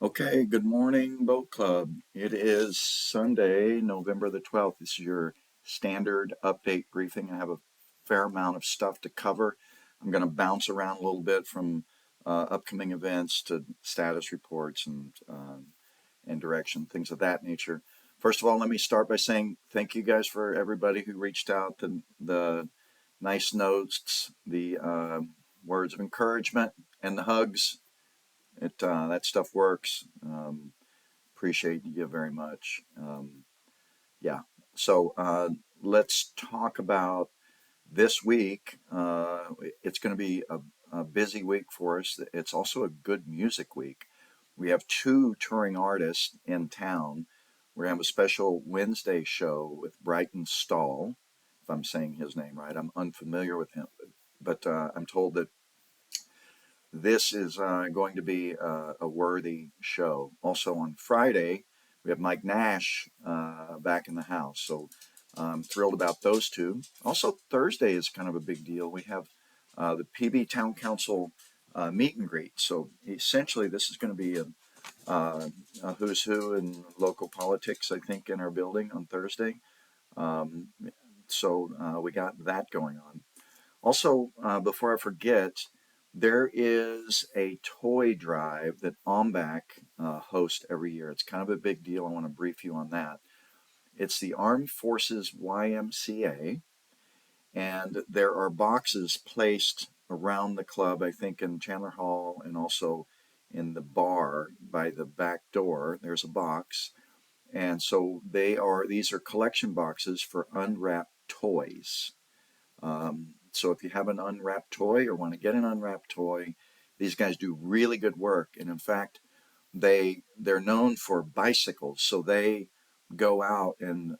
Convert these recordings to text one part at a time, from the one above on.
Okay, good morning, Boat Club. It is Sunday, November the 12th. This is your standard update briefing. I have a fair amount of stuff to cover. I'm going to bounce around a little bit from upcoming events to status reports and direction, things of that nature. First of all, let me start by saying thank you guys for everybody who reached out, the nice notes, the words of encouragement, and the hugs. That stuff works. Appreciate you very much. Yeah. So let's talk about this week. It's going to be a busy week for us. It's also a good music week. We have two touring artists in town. We're going to have a special Wednesday show with Brighton Stahl, if I'm saying his name right. I'm unfamiliar with him, but I'm told that this is going to be a worthy show. Also on Friday, we have Mike Nash back in the house. So I'm thrilled about those two. Also, Thursday is kind of a big deal. We have the PB Town Council meet and greet. So essentially, this is going to be a who's who in local politics, I think, in our building on Thursday. Um, so we got that going on. Also, before I forget, there is a toy drive that OMBAC hosts every year. It's kind of a big deal. I want to brief you on that. It's the Armed Forces YMCA, and there are boxes placed around the club, I think in Chandler Hall and also in the bar by the back door. There's a box. And so these are collection boxes for unwrapped toys. So if you have an unwrapped toy or want to get an unwrapped toy, these guys do really good work. And in fact, they're known for bicycles, so they go out and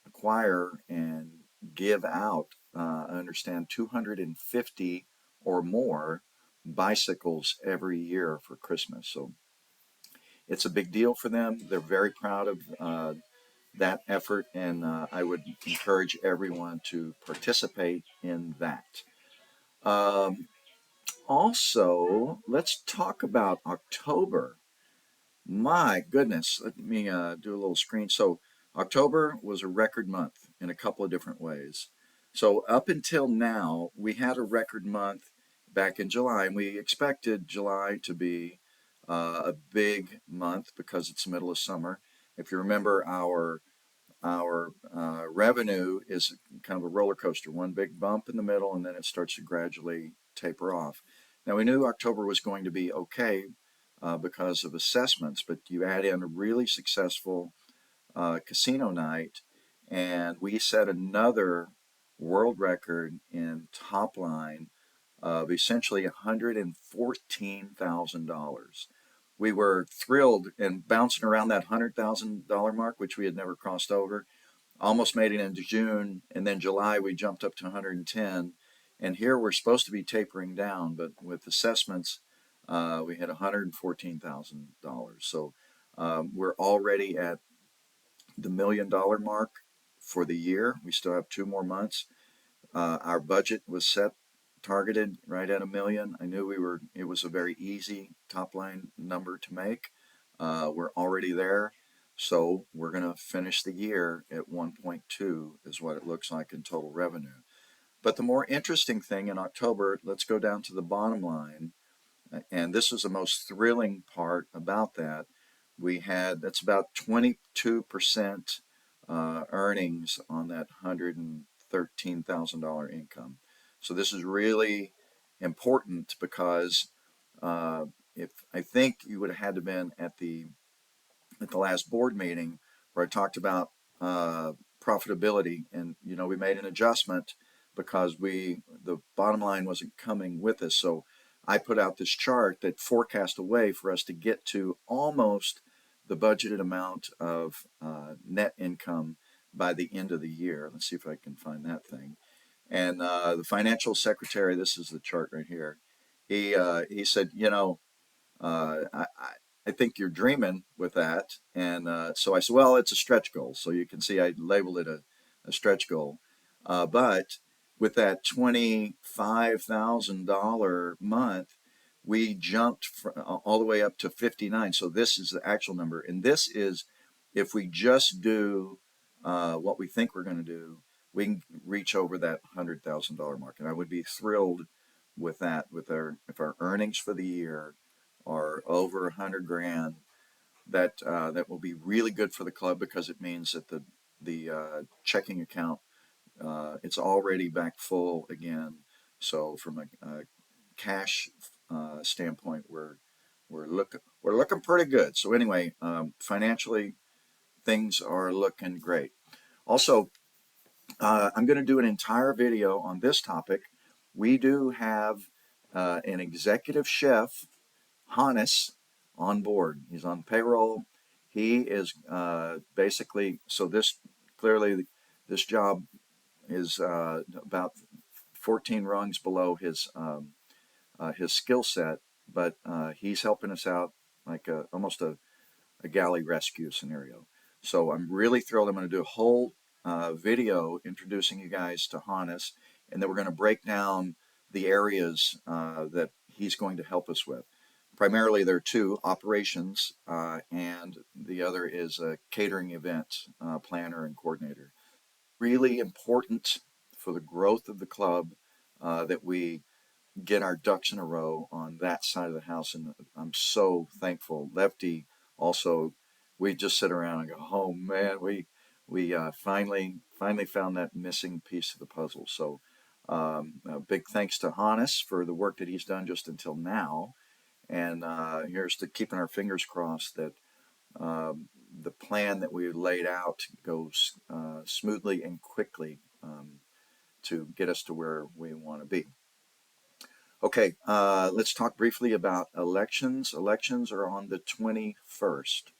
acquire and give out. I understand 250 or more bicycles every year for Christmas. So it's a big deal for them. They're very proud of that effort, and I would encourage everyone to participate in that. Um, Also, let's talk about October. My goodness, let me do a little screen. So, October was a record month in a couple of different ways. So, up until now, we had a record month back in July, and we expected July to be a big month because it's the middle of summer. If you remember, our revenue is kind of a roller coaster, one big bump in the middle, and then it starts to gradually taper off. Now, we knew October was going to be okay because of assessments, but you add in a really successful casino night, and we set another world record in top line of essentially $114,000. We were thrilled and bouncing around that $100,000 mark, which we had never crossed over. Almost made it into June, and then July we jumped up to 110. And here we're supposed to be tapering down, but with assessments, we hit $114,000. So we're already at the $1 million mark for the year. We still have 2 more months. Our budget was set targeted right at 1 million. I knew it was a very easy top line number to make. We're already there. So we're going to finish the year at 1.2 is what it looks like in total revenue. But the more interesting thing in October, let's go down to the bottom line. And this was the most thrilling part about that. That's about 22% earnings on that $113,000 income. So this is really important because if I think you would have had to been at the last board meeting where I talked about profitability, and we made an adjustment because the bottom line wasn't coming with us. So I put out this chart that forecast a way for us to get to almost the budgeted amount of net income by the end of the year. Let's see if I can find that thing. And the financial secretary, this is the chart right here. He said, I think you're dreaming with that. And so I said, well, it's a stretch goal. So you can see I labeled it a stretch goal. But with that $25,000 month, we jumped all the way up to 59. So this is the actual number. And this is if we just do what we think we're going to do, we can reach over that $100,000 mark. And I would be thrilled with that. With our if our earnings for the year are over 100 grand, that will be really good for the club because it means that the checking account it's already back full again. So from a cash standpoint, we're looking pretty good. So anyway, financially things are looking great. Also, I'm going to do an entire video on this topic. We do have an executive chef, Hannes, on board. He's on payroll. He is basically so this clearly this job is about 14 rungs below his skill set, but he's helping us out like almost a galley rescue scenario. So I'm really thrilled. I'm going to do a whole video introducing you guys to Hannes, and then we're going to break down the areas that he's going to help us with. Primarily, there are two operations, and the other is a catering event planner and coordinator. Really important for the growth of the club that we get our ducks in a row on that side of the house, and I'm so thankful. Lefty also, we just sit around and go, "Oh man, we finally found that missing piece of the puzzle." So, a big thanks to Hannes for the work that he's done just until now, and here's to keeping our fingers crossed that the plan that we laid out goes smoothly and quickly to get us to where we want to be. Okay, let's talk briefly about elections. Elections are on the 21st.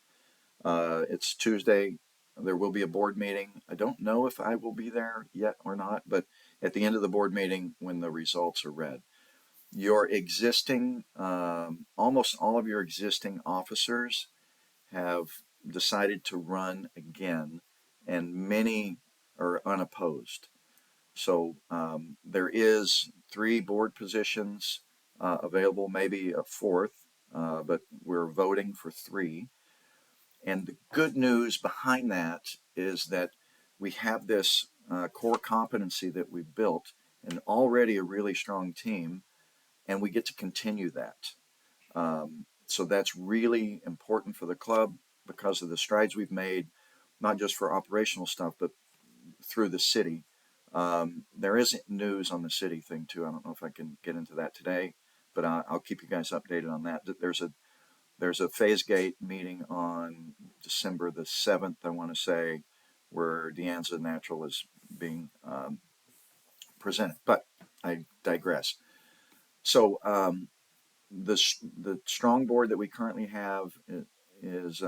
It's Tuesday. There will be a board meeting. I don't know if I will be there yet or not, but at the end of the board meeting, when the results are read, your existing, almost all of your existing officers have decided to run again, and many are unopposed. So there is three board positions available, maybe a fourth, but we're voting for three. And the good news behind that is that we have this core competency that we've built and already a really strong team, and we get to continue that. So that's really important for the club because of the strides we've made, not just for operational stuff, but through the city. There is news on the city thing too. I don't know if I can get into that today, but I'll keep you guys updated on that. There's a phase gate meeting on December the 7th, I want to say, where De Anza Natural is being presented. But I digress. So the strong board that we currently have is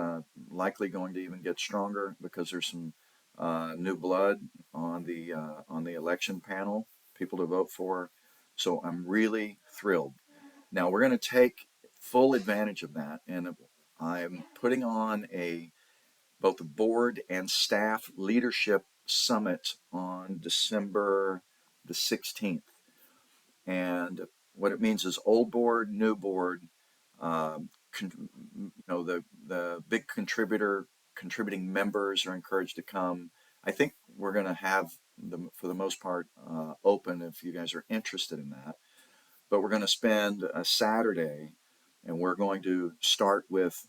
likely going to even get stronger because there's some new blood on the election panel, people to vote for. So I'm really thrilled. Now we're going to take full advantage of that, and I'm putting on a both a board and staff leadership summit on December the 16th. And what it means is old board, new board, the big contributing members are encouraged to come. I think we're going to have them for the most part open if you guys are interested in that. But we're going to spend a Saturday, and we're going to start with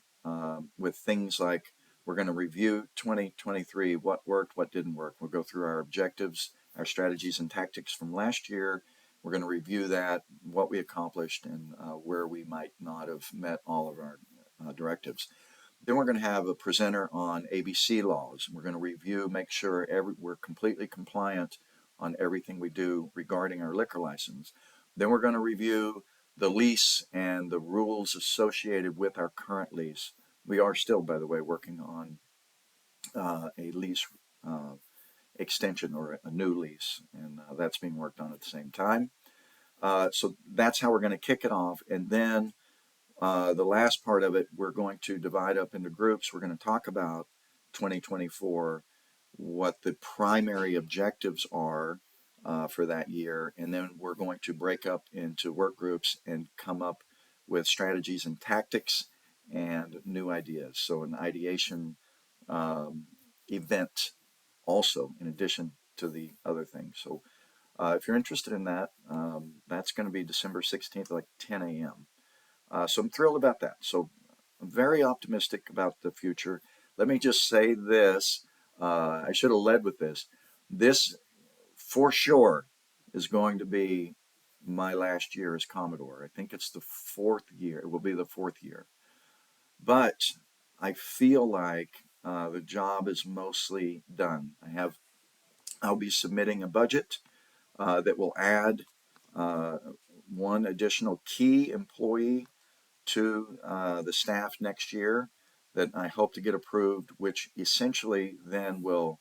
things like we're going to review 2023, what worked, what didn't work. We'll go through our objectives, our strategies and tactics from last year. We're going to review that, what we accomplished, and where we might not have met all of our directives. Then we're going to have a presenter on ABC laws. We're going to review, make sure we're completely compliant on everything we do regarding our liquor license. Then we're going to review the lease and the rules associated with our current lease. We are still, by the way, working on a lease extension or a new lease, and that's being worked on at the same time. So that's how we're going to kick it off. And then the last part of it, we're going to divide up into groups. We're going to talk about 2024, what the primary objectives are for that year, and then we're going to break up into work groups and come up with strategies and tactics and new ideas. So an ideation event also in addition to the other things. So if you're interested in that, that's going to be December 16th, like 10 a.m. So I'm thrilled about that. So I'm very optimistic about the future. Let me just say this. I should have led with this. This for sure is going to be my last year as Commodore. I think it's the fourth year. It will be the fourth year. But I feel like the job is mostly done. I'll be submitting a budget that will add uh, one additional key employee to the staff next year that I hope to get approved, which essentially then will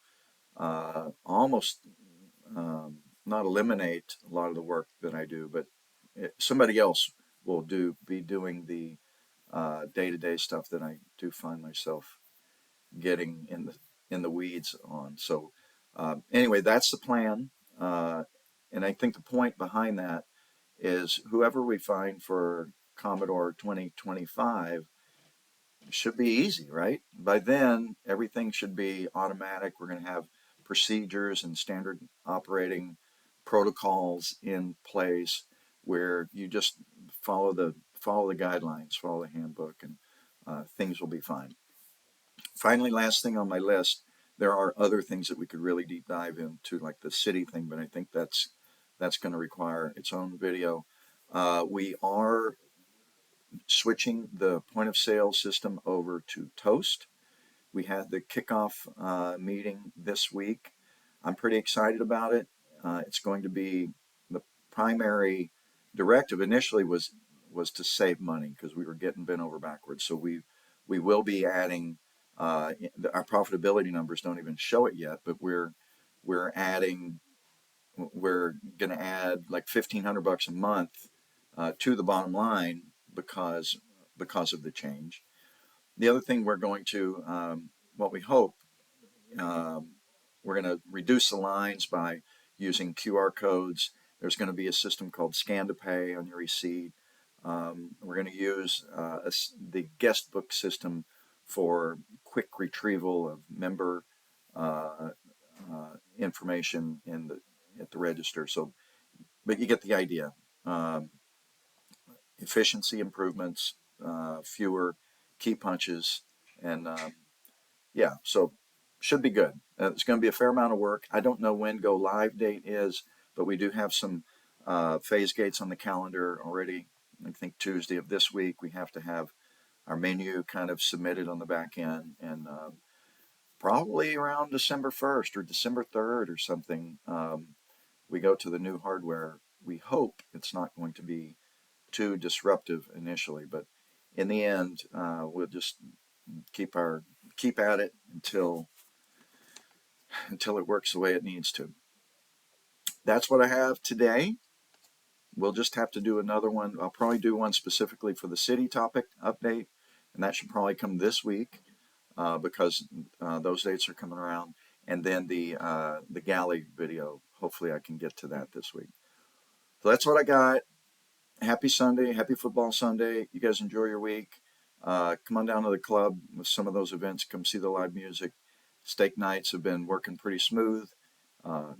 almost not eliminate a lot of the work that I do, but somebody else will be doing the day-to-day stuff that I do find myself getting in the weeds on. So anyway, that's the plan, and I think the point behind that is whoever we find for Commodore 2025 should be easy, right? By then, everything should be automatic. We're going to have procedures and standard operating protocols in place where you just follow the guidelines, follow the handbook, and things will be fine. Finally, last thing on my list, there are other things that we could really deep dive into, like the city thing, but I think that's going to require its own video. We are switching the point of sale system over to Toast. We had the kickoff meeting this week. I'm pretty excited about it. It's going to be the primary directive initially was to save money because we were getting bent over backwards. So we will be adding our profitability numbers don't even show it yet, but we're adding we're going to add like $1,500 a month to the bottom line because of the change. The other thing we're going to, what we hope, um, we're going to reduce the lines by using QR codes. There's going to be a system called Scan to Pay on your receipt. We're going to use the guest book system for quick retrieval of member uh, information at the register. So, but you get the idea. Um, Efficiency improvements, fewer key punches, and yeah, so should be good. It's going to be a fair amount of work. I don't know when go live date is, but we do have some phase gates on the calendar already. I think Tuesday of this week we have to have our menu kind of submitted on the back end, and probably around December 1st or December 3rd or something, we go to the new hardware. We hope it's not going to be too disruptive initially, but in the end, we'll just keep at it until it works the way it needs to. That's what I have today. We'll just have to do another one. I'll probably do one specifically for the city topic update, and that should probably come this week because those dates are coming around. And then the galley video. Hopefully, I can get to that this week. So that's what I got. Happy Sunday, happy football Sunday. You guys enjoy your week. Come on down to the club with some of those events. Come see the live music. Steak nights have been working pretty smooth. Uh,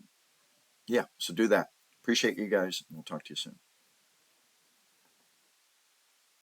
yeah, so do that. Appreciate you guys. We'll talk to you soon.